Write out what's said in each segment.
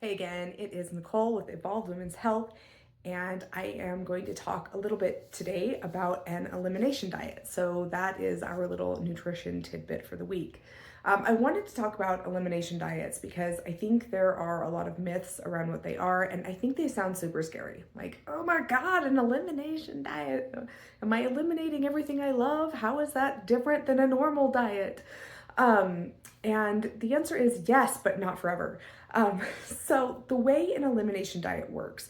Hey again, it is Nicole with Evolved Women's Health, and I am going to talk a little bit today about an elimination diet. So that is our little nutrition tidbit for the week. I wanted to talk about elimination diets because I think there are a lot of myths around what they are, and I think they sound super scary. Like, oh my God, an elimination diet. Am I eliminating everything I love? How is that different than a normal diet? And the answer is yes, but not forever. So the way an elimination diet works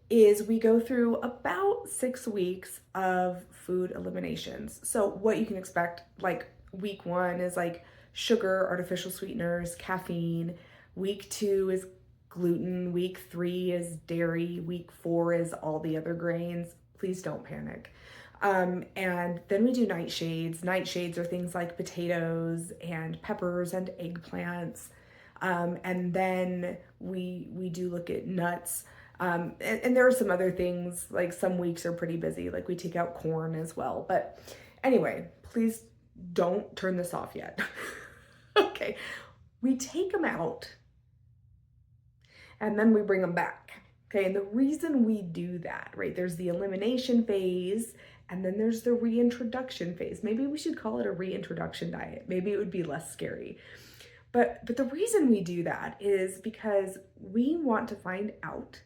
is we go through about 6 weeks of food eliminations. So what you can expect, like week 1 is like sugar, artificial sweeteners, caffeine. Week 2 is gluten. Week 3 is dairy. Week 4 is all the other grains. Please don't panic. And then we do nightshades. Nightshades are things like potatoes and peppers and eggplants. And then we do look at nuts. And there are some other things, like some weeks are pretty busy, like we take out corn as well. But anyway, please don't turn this off yet. Okay, we take them out and then we bring them back. Okay, and the reason we do that, right, there's the elimination phase and then there's the reintroduction phase. Maybe we should call it a reintroduction diet. Maybe it would be less scary. But the reason we do that is because we want to find out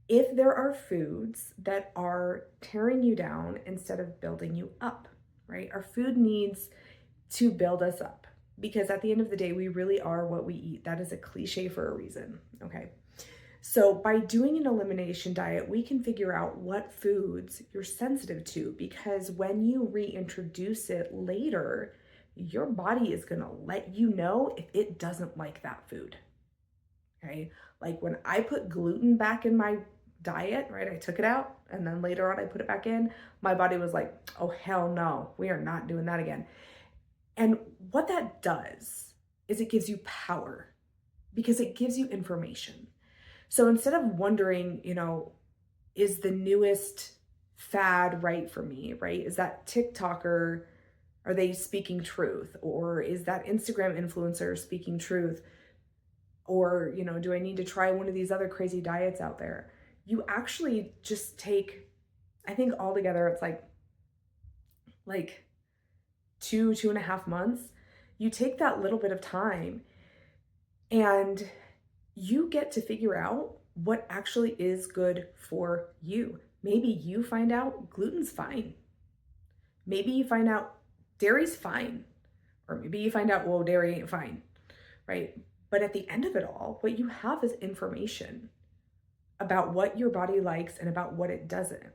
if there are foods that are tearing you down instead of building you up, right? Our food needs to build us up because at the end of the day, we really are what we eat. That is a cliche for a reason, okay? So by doing an elimination diet, we can figure out what foods you're sensitive to because when you reintroduce it later, your body is gonna let you know if it doesn't like that food, okay? Like when I put gluten back in my diet, right? I took it out and then later on I put it back in, my body was like, oh, hell no, we are not doing that again. And what that does is it gives you power because it gives you information. So instead of wondering, is the newest fad right for me, right? Is that TikToker, are they speaking truth? Or is that Instagram influencer speaking truth? Or, do I need to try one of these other crazy diets out there? You actually just take, I think altogether it's like 2.5 months. You take that little bit of time and you get to figure out what actually is good for you. Maybe you find out gluten's fine. Maybe you find out dairy's fine. Or maybe you find out, well, dairy ain't fine, right? But at the end of it all, what you have is information about what your body likes and about what it doesn't.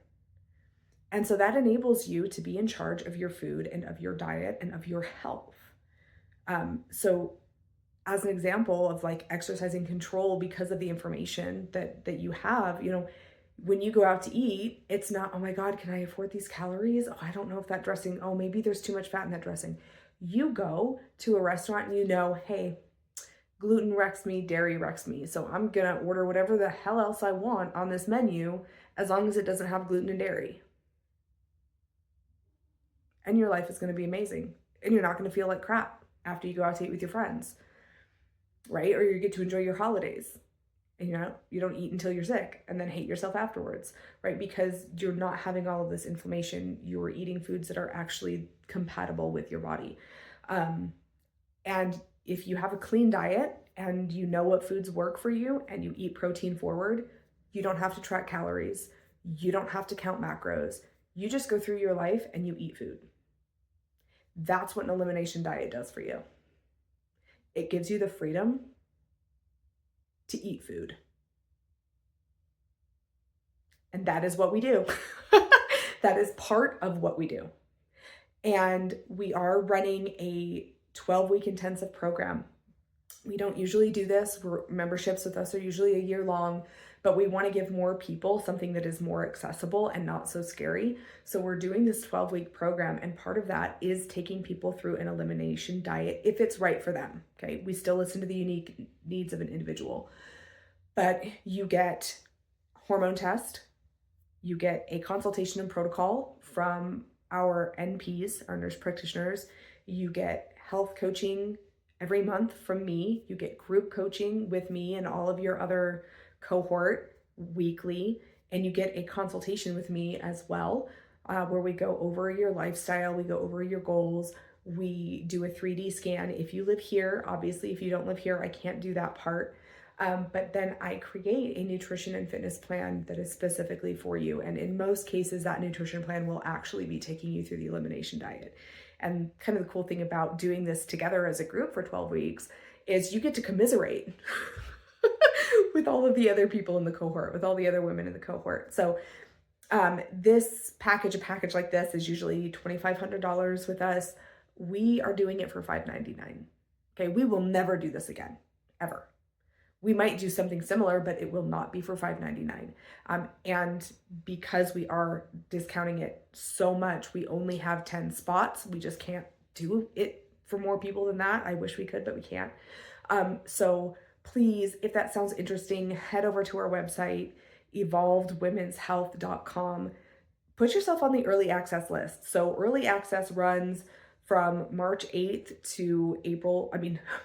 And so that enables you to be in charge of your food and of your diet and of your health. So as an example of like exercising control because of the information that you have, when you go out to eat, it's not, oh my God, can I afford these calories? Oh, I don't know if that dressing, oh, maybe there's too much fat in that dressing. You go to a restaurant and hey, gluten wrecks me, dairy wrecks me. So I'm gonna order whatever the hell else I want on this menu as long as it doesn't have gluten and dairy. And your life is gonna be amazing. And you're not gonna feel like crap after you go out to eat with your friends, right? Or you get to enjoy your holidays. And you don't eat until you're sick and then hate yourself afterwards, right? Because you're not having all of this inflammation. You're eating foods that are actually compatible with your body. And if you have a clean diet and you know what foods work for you and you eat protein forward, you don't have to track calories. You don't have to count macros. You just go through your life and you eat food. That's what an elimination diet does for you. It gives you the freedom to eat food. And that is what we do. That is part of what we do. And we are running a 12-week intensive program. We don't usually do this. Memberships with us are usually a year long, but we want to give more people something that is more accessible and not so scary. So we're doing this 12-week program, and part of that is taking people through an elimination diet if it's right for them, okay? We still listen to the unique needs of an individual, but you get hormone test, you get a consultation and protocol from our NPs, our nurse practitioners, you get health coaching Every month from me, you get group coaching with me and all of your other cohort weekly, and you get a consultation with me as well, where we go over your lifestyle, we go over your goals, we do a 3D scan. If you live here, obviously, if you don't live here, I can't do that part. But then I create a nutrition and fitness plan that is specifically for you. And in most cases, that nutrition plan will actually be taking you through the elimination diet. And kind of the cool thing about doing this together as a group for 12 weeks is you get to commiserate with all of the other people in the cohort, with all the other women in the cohort. So this package, a package like this is usually $2,500 with us. We are doing it for $599. Okay, we will never do this again, ever. We might do something similar, but it will not be for $599. And because we are discounting it so much, we only have 10 spots. We just can't do it for more people than that. I wish we could, but we can't. So please, if that sounds interesting, head over to our website, evolvedwomenshealth.com. Put yourself on the early access list. So early access runs from March 8th to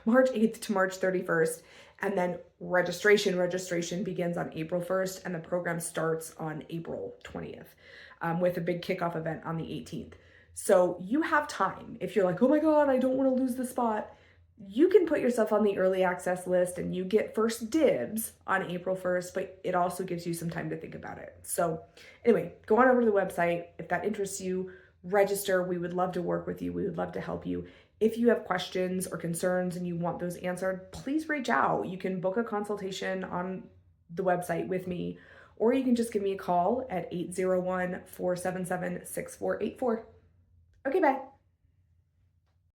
March 8th to March 31st. And then registration begins on April 1st, and the program starts on April 20th with a big kickoff event on the 18th. So you have time. If you're like, oh my God, I don't want to lose the spot, you can put yourself on the early access list and you get first dibs on April 1st, but it also gives you some time to think about it. So anyway, go on over to the website. If that interests you, register. We would love to work with you. We would love to help you. If you have questions or concerns and you want those answered, please reach out. You can book a consultation on the website with me, or you can just give me a call at 801-477-6484. Okay, bye.